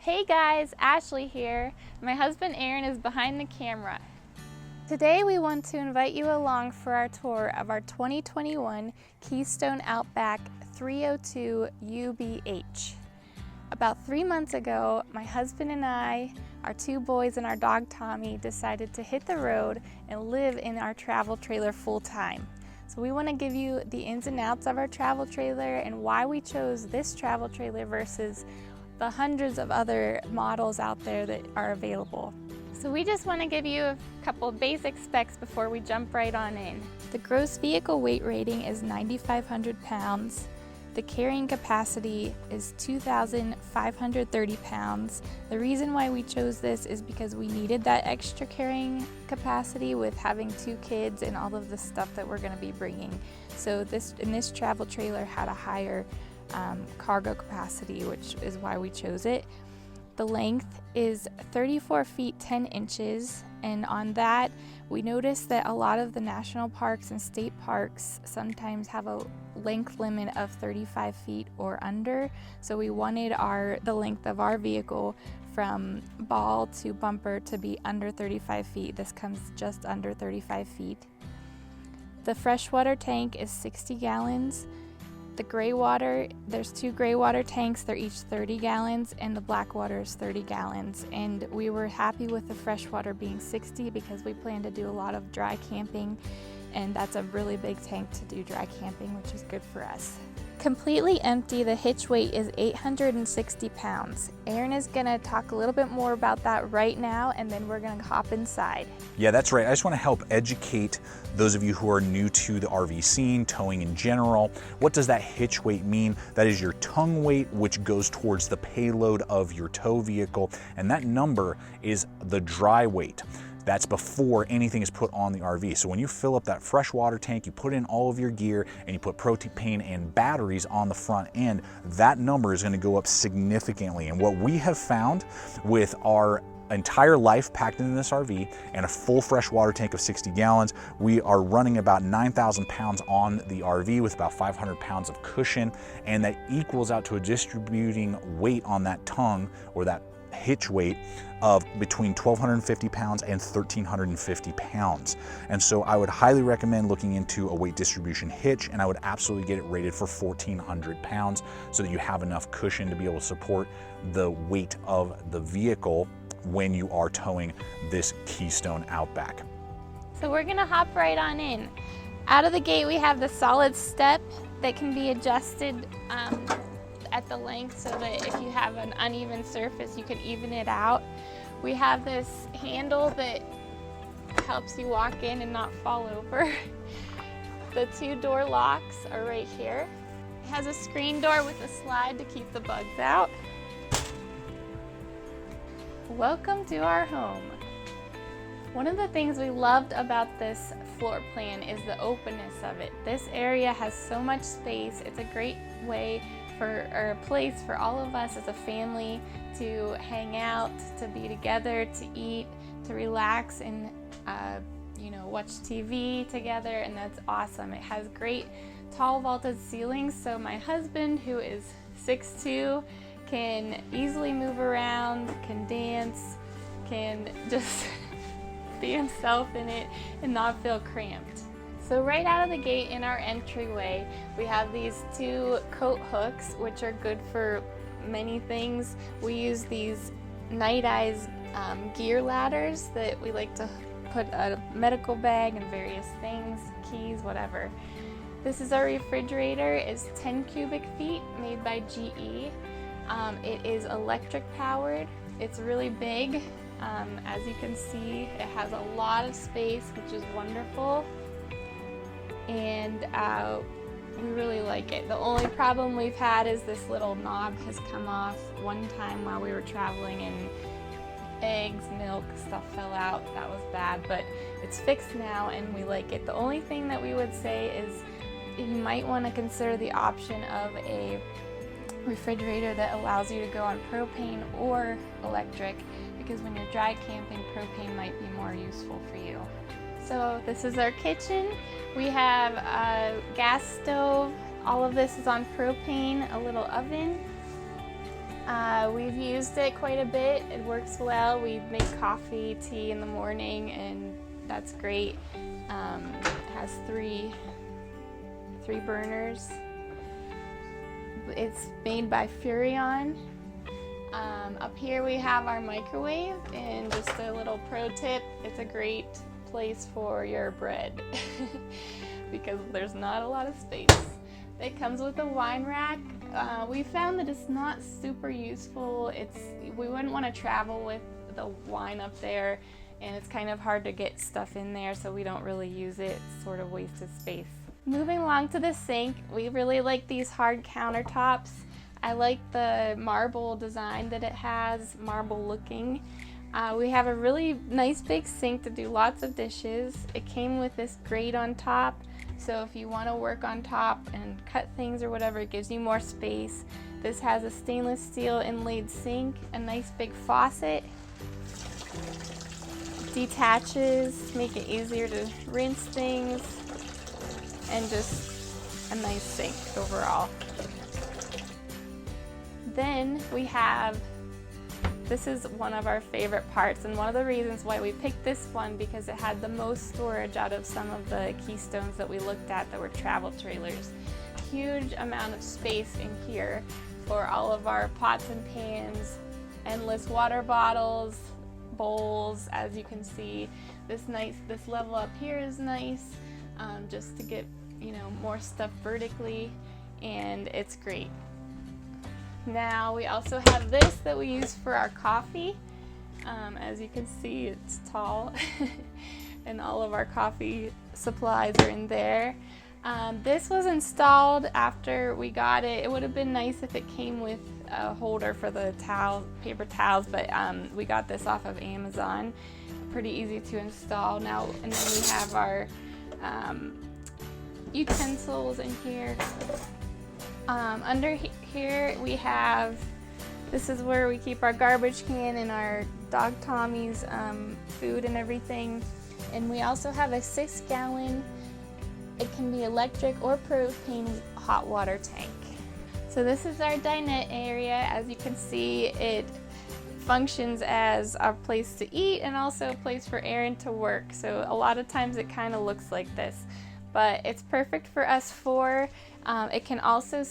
Hey guys, Ashley here. My husband Aaron is behind the camera. Today we want to invite you along for our tour of our 2021 Keystone Outback 302 UBH. About 3 months ago, my husband and I, our 2 boys and our dog Tommy decided to hit the road and live in our travel trailer full time. So we want to give you the ins and outs of our travel trailer and why we chose this travel trailer versus the hundreds of other models out there that are available. So we just want to give you a couple basic specs before we jump right on in. The gross vehicle weight rating is 9,500 pounds. The carrying capacity is 2,530 pounds. The reason why we chose this is because we needed that extra carrying capacity with having 2 kids and all of the stuff that we're going to be bringing. So this travel trailer had a higher cargo capacity, which is why we chose it. The length is 34 feet 10 inches, and on that we noticed that a lot of the national parks and state parks sometimes have a length limit of 35 feet or under, so we wanted the length of our vehicle from ball to bumper to be under 35 feet. This comes just under 35 feet. The freshwater tank is 60 gallons. The gray water, there's 2 gray water tanks, they're each 30 gallons, and the black water is 30 gallons. And we were happy with the freshwater being 60 because we plan to do a lot of dry camping, and that's a really big tank to do dry camping, which is good for us. Completely empty, the hitch weight is 860 pounds. Aaron is gonna talk a little bit more about that right now, and then we're gonna hop inside. Yeah, that's right. I just want to help educate those of you who are new to the RV scene, towing in general. What does that hitch weight mean? That is your tongue weight, which goes towards the payload of your tow vehicle, and that number is the dry weight. That's before anything is put on the RV. So when you fill up that fresh water tank, you put in all of your gear and you put propane and batteries on the front end, that number is going to go up significantly. And what we have found with our entire life packed into this RV and a full fresh water tank of 60 gallons, we are running about 9,000 pounds on the RV with about 500 pounds of cushion, and that equals out to a distributing weight on that tongue, or that hitch weight, of between 1,250 pounds and 1,350 pounds. And so I would highly recommend looking into a weight distribution hitch, and I would absolutely get it rated for 1,400 pounds so that you have enough cushion to be able to support the weight of the vehicle when you are towing this Keystone Outback. So we're gonna hop right on in. Out of the gate we have the solid step that can be adjusted at the length so that if you have an uneven surface you can even it out. We have this handle that helps you walk in and not fall over. The 2 door locks are right here. It has a screen door with a slide to keep the bugs out. Welcome to our home. One of the things we loved about this floor plan is the openness of it. This area has so much space. It's a great way or a place for all of us as a family to hang out, to be together, to eat, to relax, and watch TV together, and that's awesome. It has great tall vaulted ceilings, so my husband, who is 6'2", can easily move around, can dance, can just be himself in it and not feel cramped. So right out of the gate in our entryway, we have these 2 coat hooks, which are good for many things. We use these Night Eyes gear ladders that we like to put a medical bag and various things, keys, whatever. This is our refrigerator. It's 10 cubic feet, made by GE. It is electric powered. It's really big. As you can see, it has a lot of space, which is wonderful. And we really like it. The only problem we've had is this little knob has come off one time while we were traveling, and eggs, milk, stuff fell out. That was bad, but it's fixed now and we like it. The only thing that we would say is you might want to consider the option of a refrigerator that allows you to go on propane or electric, because when you're dry camping, propane might be more useful for you. So this is our kitchen. We have a gas stove. All of this is on propane, a little oven. We've used it quite a bit. It works well. We make coffee, tea in the morning, and that's great. It has three burners. It's made by Furrion. Up here we have our microwave, and just a little pro tip, it's a great place for your bread because there's not a lot of space. It comes with a wine rack. We found that it's not super useful. We wouldn't want to travel with the wine up there, and it's kind of hard to get stuff in there, so we don't really use it. It's sort of wasted space. Moving along to the sink, we really like these hard countertops. I like the marble design that it has, marble looking. We have a really nice big sink to do lots of dishes. It came with this grate on top, so if you want to work on top and cut things or whatever, it gives you more space. This has a stainless steel inlaid sink, a nice big faucet, detaches to make it easier to rinse things, and just a nice sink overall. Then we have, this is one of our favorite parts, and one of the reasons why we picked this one, because it had the most storage out of some of the Keystones that we looked at that were travel trailers. Huge amount of space in here for all of our pots and pans, endless water bottles, bowls. As you can see, this level up here is nice, just to get, you know, more stuff vertically, and it's great. Now we also have this that we use for our coffee. As you can see, it's tall and all of our coffee supplies are in there. This was installed after we got it. It would have been nice if it came with a holder for the paper towels, but we got this off of Amazon. Pretty easy to install now. And then we have our utensils in here. Under here we have, this is where we keep our garbage can and our dog Tommy's food and everything. And we also have a 6-gallon, it can be electric or propane hot water tank. So this is our dinette area. As you can see, it functions as a place to eat and also a place for Aaron to work. So a lot of times it kind of looks like this, but it's perfect for us four. It can also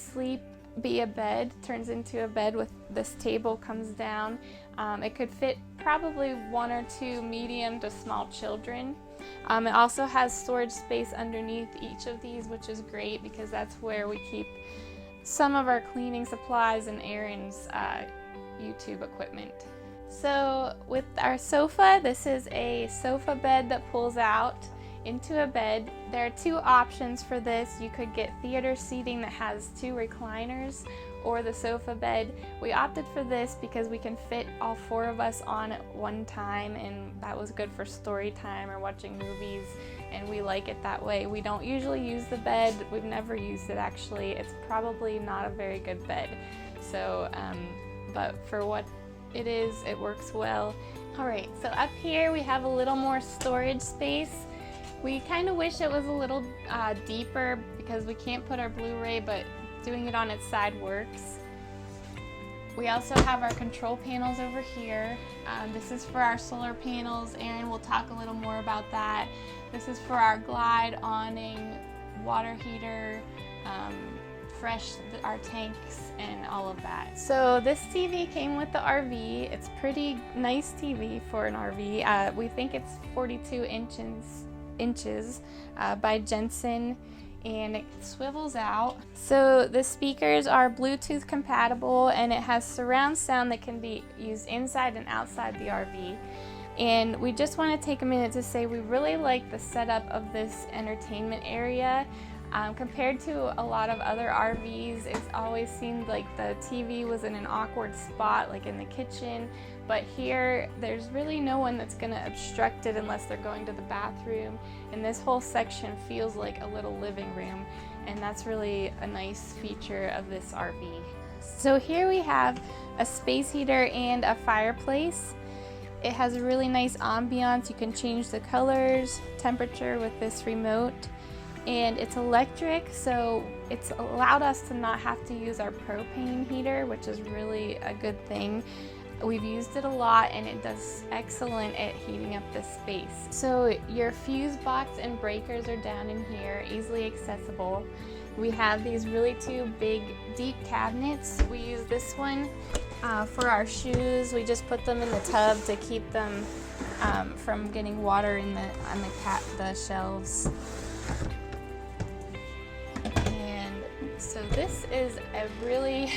be a bed, turns into a bed with this table comes down. It could fit probably 1 or 2 medium to small children. It also has storage space underneath each of these, which is great because that's where we keep some of our cleaning supplies and Aaron's YouTube equipment. So with our sofa, this is a sofa bed that pulls out into a bed. There are 2 options for this. You could get theater seating that has 2 recliners, or the sofa bed. We opted for this because we can fit all 4 of us on at one time, and that was good for story time or watching movies, and we like it that way. We don't usually use the bed. We've never used it actually. It's probably not a very good bed. So, but for what it is, it works well. Alright, so up here we have a little more storage space. We kind of wish it was a little deeper because we can't put our Blu-ray, but doing it on its side works. We also have our control panels over here. This is for our solar panels. Aaron will talk a little more about that. This is for our glide, awning, water heater, our tanks, and all of that. So this TV came with the RV. It's pretty nice TV for an RV. We think it's 42 inches by Jensen, and it swivels out. So the speakers are Bluetooth compatible, and it has surround sound that can be used inside and outside the RV. And we just want to take a minute to say we really like the setup of this entertainment area. Compared to a lot of other RVs, it's always seemed like the TV was in an awkward spot, like in the kitchen. But here, there's really no one that's going to obstruct it unless they're going to the bathroom. And this whole section feels like a little living room. And that's really a nice feature of this RV. So here we have a space heater and a fireplace. It has a really nice ambiance. You can change the colors, temperature with this remote. and it's electric, so it's allowed us to not have to use our propane heater, which is really a good thing. We've used it a lot and it does excellent at heating up this space. So your fuse box and breakers are down in here, easily accessible. We have these really two big deep cabinets. We use this one for our shoes. We just put them in the tub to keep them from getting water in the shelves. And so this is a really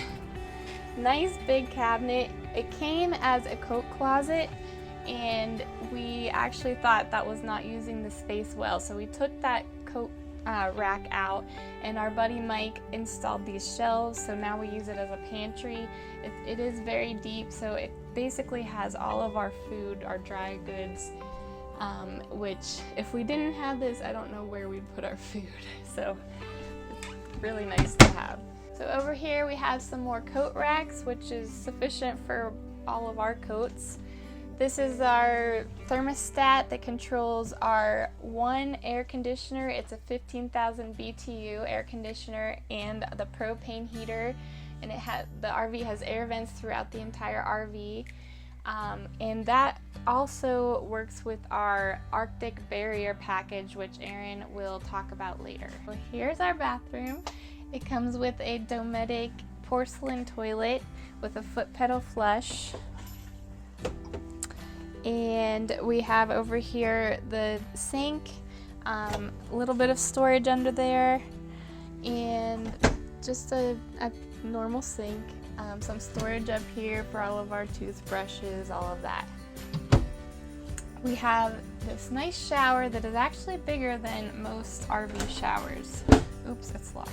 nice big cabinet. It came as a coat closet, and we actually thought that was not using the space well, so we took that coat rack out, and our buddy Mike installed these shelves, so now we use it as a pantry. It is very deep, so it basically has all of our food, our dry goods, which if we didn't have this, I don't know where we'd put our food, so it's really nice to have. So over here we have some more coat racks, which is sufficient for all of our coats. This is our thermostat that controls our one air conditioner. It's a 15,000 BTU air conditioner and the propane heater, and the RV has air vents throughout the entire RV. And that also works with our Arctic barrier package, which Aaron will talk about later. So here's our bathroom. It comes with a Dometic porcelain toilet with a foot pedal flush. And we have over here the sink, a little bit of storage under there, and just a normal sink. Some storage up here for all of our toothbrushes, all of that. We have this nice shower that is actually bigger than most RV showers. Oops, it's locked.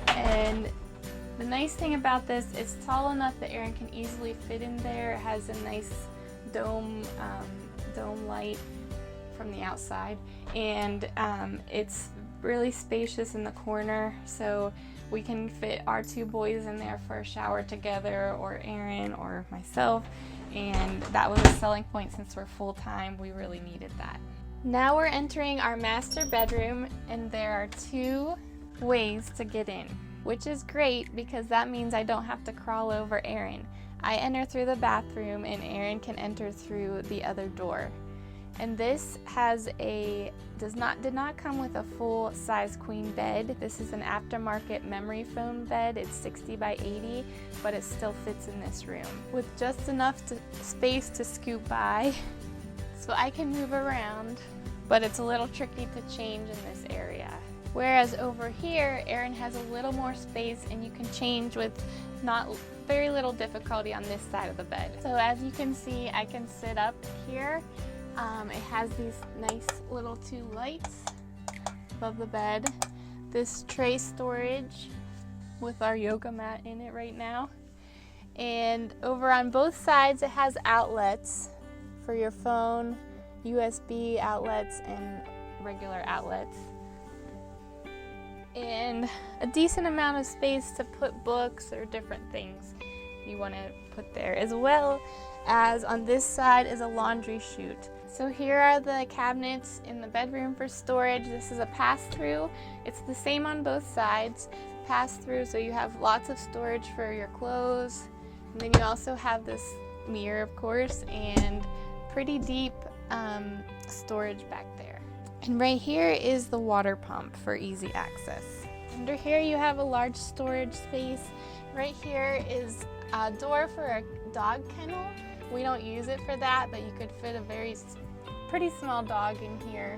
And the nice thing about this, it's tall enough that Aaron can easily fit in there. It has a nice dome light from the outside, and it's really spacious in the corner, so we can fit our two boys in there for a shower together, or Aaron or myself, and that was a selling point. Since we're full-time, we really needed that. Now we're entering our master bedroom, and there are two ways to get in, which is great because that means I don't have to crawl over Aaron. I enter through the bathroom and Aaron can enter through the other door. And this did not come with a full size queen bed. This is an aftermarket memory foam bed. It's 60 by 80, but it still fits in this room with just enough space to scoot by so I can move around, but it's a little tricky to change in this area. Whereas over here, Aaron has a little more space and you can change with very little difficulty on this side of the bed. So as you can see, I can sit up here. It has these nice little two lights above the bed. This tray storage with our yoga mat in it right now. And over on both sides, it has outlets for your phone, USB outlets, and regular outlets. And a decent amount of space to put books or different things you want to put there, as well as on this side is a laundry chute. So here are the cabinets in the bedroom for storage. This is a pass-through. It's the same on both sides, pass-through, so you have lots of storage for your clothes. And then you also have this mirror, of course, and pretty deep storage back there. And right here is the water pump for easy access. Under here you have a large storage space. Right here is a door for a dog kennel. We don't use it for that, but you could fit a pretty small dog in here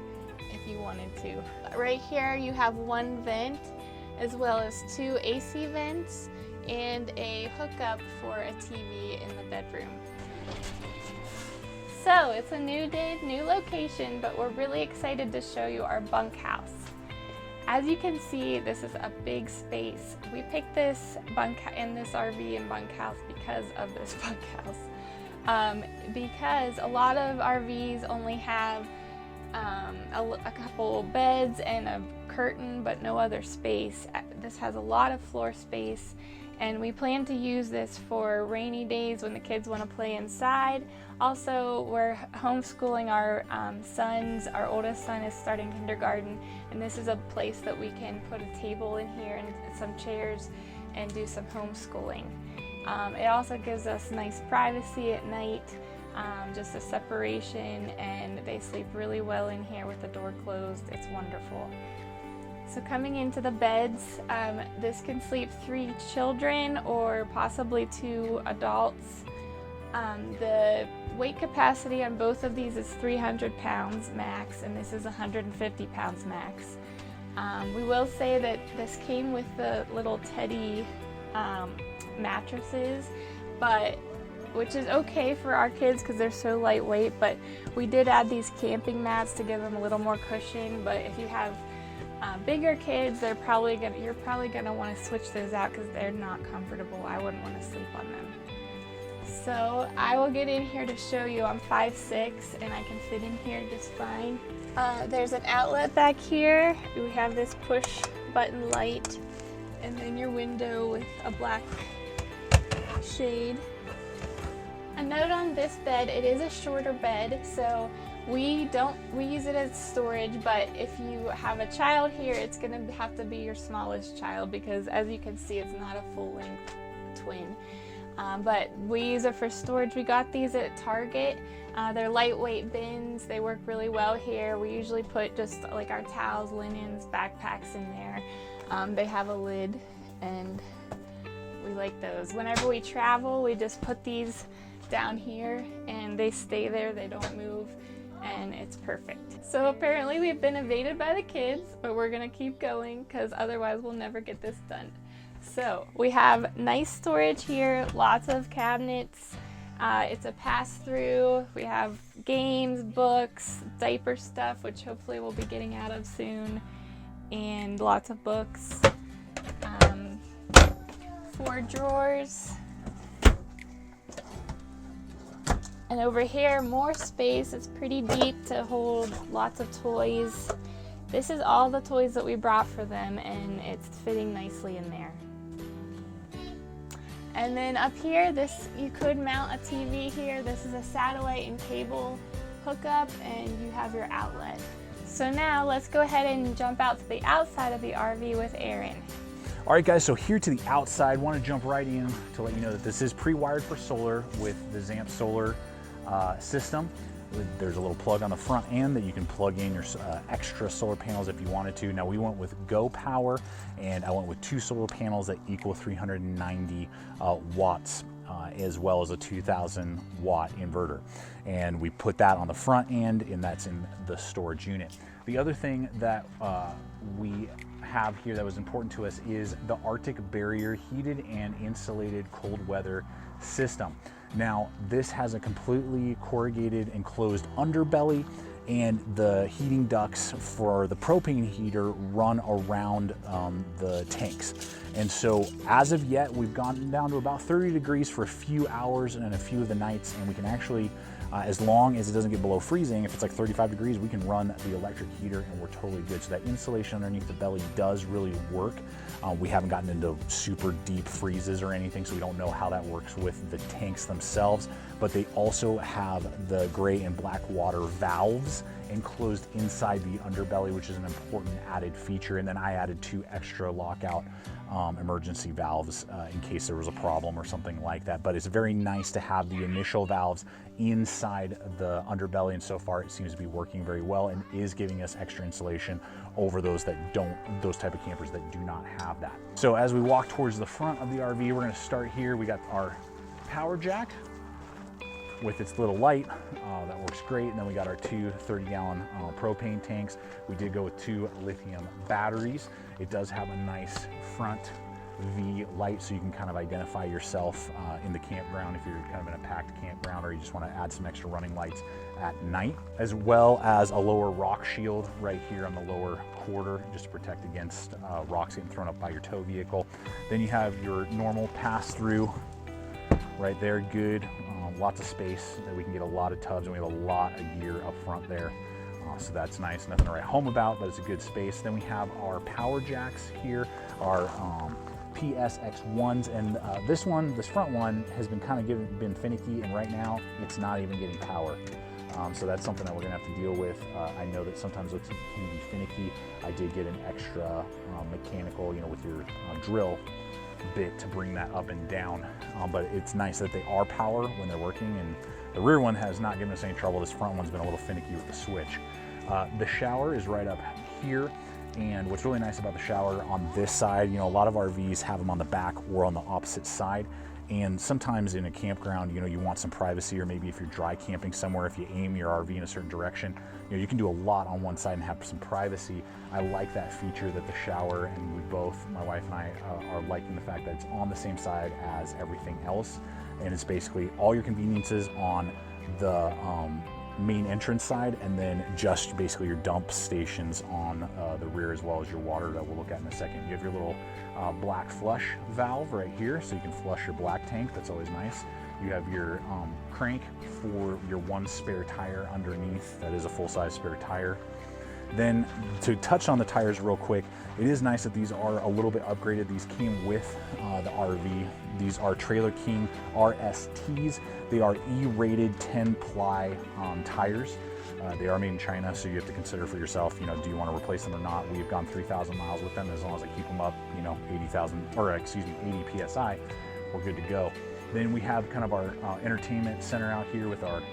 if you wanted to. Right here you have one vent, as well as two AC vents and a hookup for a TV in the bedroom. So it's a new day, new location, but we're really excited to show you our bunkhouse. As you can see, this is a big space. We picked this RV and bunkhouse because of this bunkhouse. Because a lot of RVs only have a couple beds and a curtain, but no other space. This has a lot of floor space, And we plan to use this for rainy days when the kids want to play inside. Also, we're homeschooling our sons. Our oldest son is starting kindergarten, and this is a place that we can put a table in here and some chairs and do some homeschooling. It also gives us nice privacy at night, just a separation, and they sleep really well in here with the door closed. It's wonderful. So coming into the beds, this can sleep 3 children or possibly 2 adults. The weight capacity on both of these is 300 pounds max, and this is 150 pounds max. We will say that this came with the little teddy mattresses, which is okay for our kids because they're so lightweight, but we did add these camping mats to give them a little more cushion. But if you have bigger kids, you're probably gonna want to switch those out because they're not comfortable. I wouldn't want to sleep on them. So I will get in here to show you. I'm 5'6" and I can fit in here just fine. There's an outlet back here. We have this push button light, and then your window with a black shade. A note on this bed, it is a shorter bed, so we use it as storage, but if you have a child here, it's going to have to be your smallest child because, as you can see, it's not a full-length twin. But we use it for storage. We got these at Target. They're lightweight bins. They work really well here. We usually put just like our towels, linens, backpacks in there. They have a lid, and we like those. Whenever we travel, we just put these down here and they stay there, they don't move, and it's perfect. So apparently we've been evaded by the kids, but we're gonna keep going because otherwise we'll never get this done. So we have nice storage here, lots of cabinets. It's a pass-through. We have games, books, diaper stuff, which hopefully we'll be getting out of soon, and lots of books. 4 drawers. And over here, more space. It's pretty deep to hold lots of toys. This is all the toys that we brought for them, and it's fitting nicely in there. And then up here, you could mount a TV here. This is a satellite and cable hookup, and you have your outlet. So now let's go ahead and jump out to the outside of the RV with Aaron. All right, guys, so here to the outside, want to jump right in to let you know that this is pre-wired for solar with the Zamp solar system. There's a little plug on the front end that you can plug in your extra solar panels if you wanted to. Now we went with Go Power, and I went with 2 solar panels that equal 390 watts, as well as a 2,000 watt inverter. And we put that on the front end, and that's in the storage unit. The other thing that we have here that was important to us is the Arctic Barrier heated and insulated cold weather system. Now, this has a completely corrugated enclosed underbelly, and the heating ducts for the propane heater run around the tanks. And so as of yet, we've gone down to about 30 degrees for a few hours and a few of the nights, and we can actually, as long as it doesn't get below freezing, if it's like 35 degrees, we can run the electric heater and we're totally good. So that insulation underneath the belly does really work. We haven't gotten into super deep freezes or anything, so we don't know how that works with the tanks themselves, but they also have the gray and black water valves enclosed inside the underbelly, which is an important added feature. And then I added 2 extra lockout emergency valves in case there was a problem or something like that. But it's very nice to have the initial valves inside the underbelly, and so far it seems to be working very well and is giving us extra insulation over those type of campers that do not have that. So as we walk towards the front of the RV, we're going to start here. We got our power jack with its little light, that works great. And then we got our 2 30-gallon propane tanks. We did go with 2 lithium batteries. It does have a nice front V light, so you can kind of identify yourself in the campground if you're kind of in a packed campground, or you just want to add some extra running lights at night, as well as a lower rock shield right here on the lower quarter, just to protect against rocks getting thrown up by your tow vehicle. Then you have your normal pass-through right there, good. Lots of space that we can get a lot of tubs, and we have a lot of gear up front there. So that's nice, nothing to write home about, but it's a good space. Then we have our power jacks here, our PSX1s, and this front one has been kind of been finicky, and right now it's not even getting power. So that's something that we're gonna have to deal with. I know that sometimes it can be finicky. I did get an extra mechanical, with your drill bit to bring that up and down, but it's nice that they are power when they're working, and the rear one has not given us any trouble. This front one's been a little finicky with the switch. The shower is right up here. And what's really nice about the shower on this side, a lot of RVs have them on the back or on the opposite side. And sometimes in a campground, you want some privacy, or maybe if you're dry camping somewhere, if you aim your RV in a certain direction, you can do a lot on one side and have some privacy. I like that feature that the shower, and we both, my wife and I, are liking the fact that it's on the same side as everything else. And it's basically all your conveniences on the main entrance side, and then just basically your dump stations on the rear, as well as your water that we'll look at in a second. You have your little black flush valve right here, so you can flush your black tank. That's always nice. You have your crank for your one spare tire underneath. That is a full-size spare tire. Then to touch on the tires real quick, it is nice that these are a little bit upgraded. These came with the RV. These are Trailer King RSTs. They are E-rated 10-ply tires. They are made in China, so you have to consider for yourself, do you want to replace them or not? We've gone 3,000 miles with them. As long as I keep them up, 80 PSI, we're good to go. Then we have kind of our entertainment center out here with our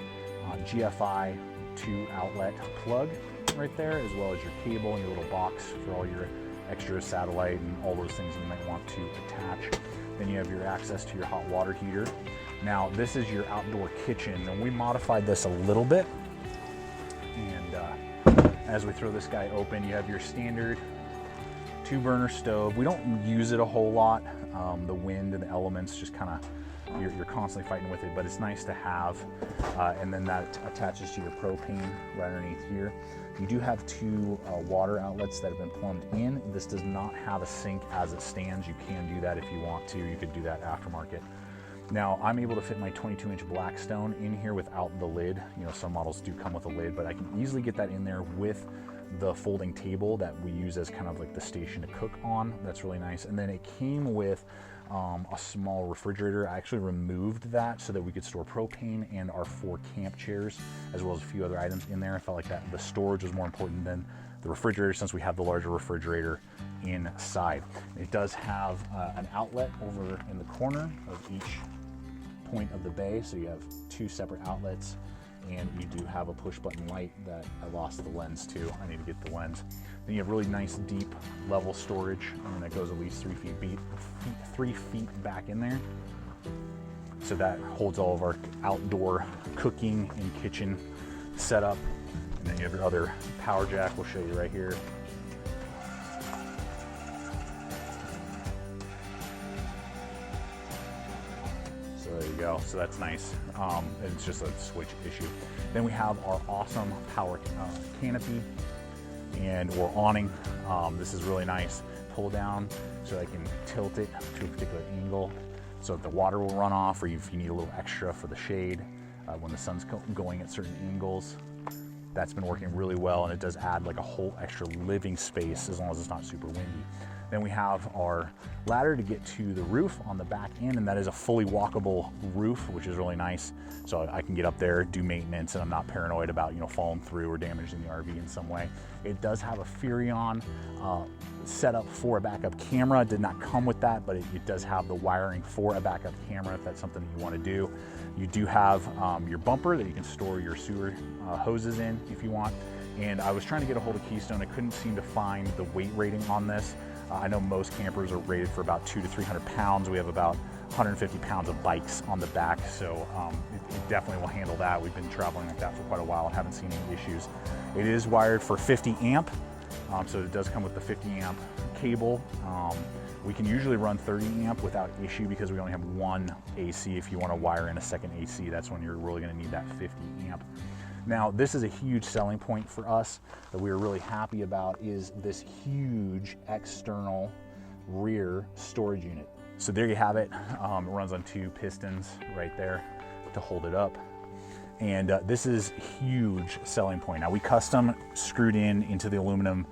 GFI 2 outlet plug right there, as well as your cable and your little box for all your extra satellite and all those things you might want to attach. Then you have your access to your hot water heater. Now this is your outdoor kitchen, and we modified this a little bit. And as we throw this guy open, you have your standard 2-burner stove. We don't use it a whole lot. The wind and the elements just kind of, you're constantly fighting with it, but it's nice to have. And then that attaches to your propane right underneath here. You do have 2 water outlets that have been plumbed in. This does not have a sink as it stands. You can do that if you want to. You could do that aftermarket. Now, I'm able to fit my 22-inch Blackstone in here without the lid. Some models do come with a lid, but I can easily get that in there with the folding table that we use as kind of like the station to cook on. That's really nice. And then it came with a small refrigerator. I actually removed that so that we could store propane and our 4 camp chairs, as well as a few other items in there. I felt like that the storage was more important than the refrigerator, since we have the larger refrigerator inside. It does have an outlet over in the corner of each point of the bay, so you have 2 separate outlets, and you do have a push button light that I lost the lens to. I need to get the lens. Then you have really nice deep level storage, and that goes at least 3 feet back in there. So that holds all of our outdoor cooking and kitchen setup. And then you have your other power jack. We'll show you right here. So there you go. So that's nice. And it's just a switch issue. Then we have our awesome power canopy or awning. This is really nice. Pull down so I can tilt it to a particular angle so that the water will run off, or if you need a little extra for the shade when the sun's going at certain angles. That's been working really well, and it does add like a whole extra living space as long as it's not super windy. Then we have our ladder to get to the roof on the back end, and that is a fully walkable roof, which is really nice. So I can get up there, do maintenance, and I'm not paranoid about falling through or damaging the RV in some way. It does have a Furrion setup for a backup camera. It did not come with that, but it does have the wiring for a backup camera if that's something that you want to do. You do have your bumper that you can store your sewer hoses in if you want. And I was trying to get a hold of Keystone. I couldn't seem to find the weight rating on this. I know most campers are rated for about 200 to 300 pounds. We have about 150 pounds of bikes on the back, so it definitely will handle that. We've been traveling like that for quite a while and haven't seen any issues. It is wired for 50 amp, so it does come with the 50 amp cable. We can usually run 30 amp without issue because we only have 1 AC. If you want to wire in a second AC, that's when you're really going to need that 50 amp. Now, this is a huge selling point for us that we are really happy about, is this huge external rear storage unit. So there you have it. It runs on 2 pistons right there to hold it up. And this is a huge selling point. Now, we custom screwed into the aluminum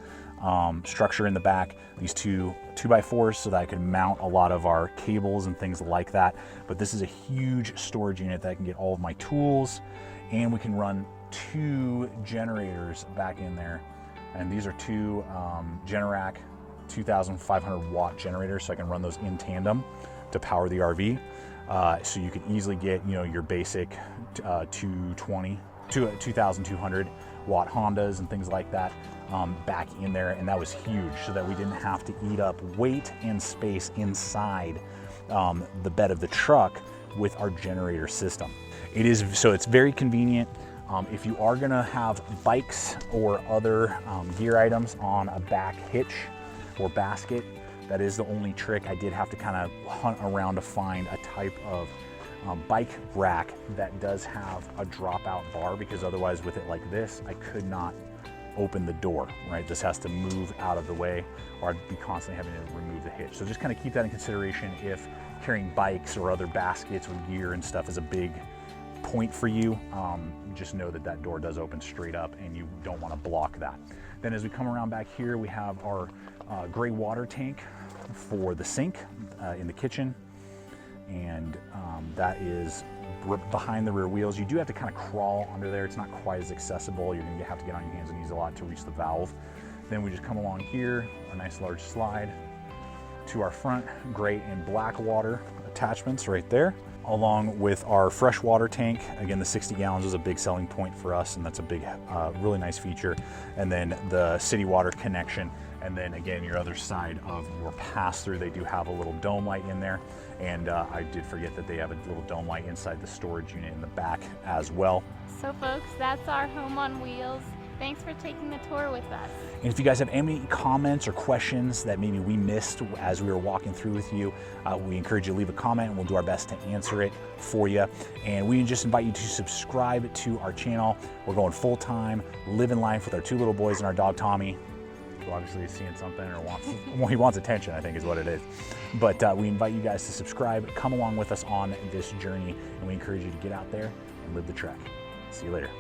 structure in the back, these two 2x4s so that I can mount a lot of our cables and things like that. But this is a huge storage unit that I can get all of my tools, and we can run 2 generators back in there. And these are 2 Generac 2,500 watt generators, so I can run those in tandem to power the RV. So you can easily get, you know, your basic 2,200 watt Hondas and things like that back in there, and that was huge, so that we didn't have to eat up weight and space inside the bed of the truck with our generator system. It's very convenient. If you are gonna have bikes or other gear items on a back hitch or basket, that is the only trick. I did have to kind of hunt around to find a type of bike rack that does have a dropout bar, because otherwise with it like this, I could not open the door, right? This has to move out of the way, or I'd be constantly having to remove the hitch. So just kind of keep that in consideration if carrying bikes or other baskets with gear and stuff is a big point for you. Just know that that door does open straight up and you don't want to block that. Then as we come around back here, we have our gray water tank for the sink in the kitchen, and that is behind the rear wheels. You do have to kind of crawl under there. It's not quite as accessible. You're going to have to get on your hands and knees a lot to reach the valve. Then we just come along here, a nice large slide to our front gray and black water attachments right there, along with our fresh water tank. Again, the 60 gallons is a big selling point for us, and that's a big, really nice feature. And then the city water connection. And then again, your other side of your pass-through, they do have a little dome light in there. And I did forget that they have a little dome light inside the storage unit in the back as well. So folks, that's our home on wheels. Thanks for taking the tour with us. And if you guys have any comments or questions that maybe we missed as we were walking through with you, we encourage you to leave a comment and we'll do our best to answer it for you. And we just invite you to subscribe to our channel. We're going full time, living life with our 2 little boys and our dog Tommy, who obviously is seeing something or wants, well, he wants attention, I think is what it is. But we invite you guys to subscribe, come along with us on this journey, and we encourage you to get out there and live the trek. See you later.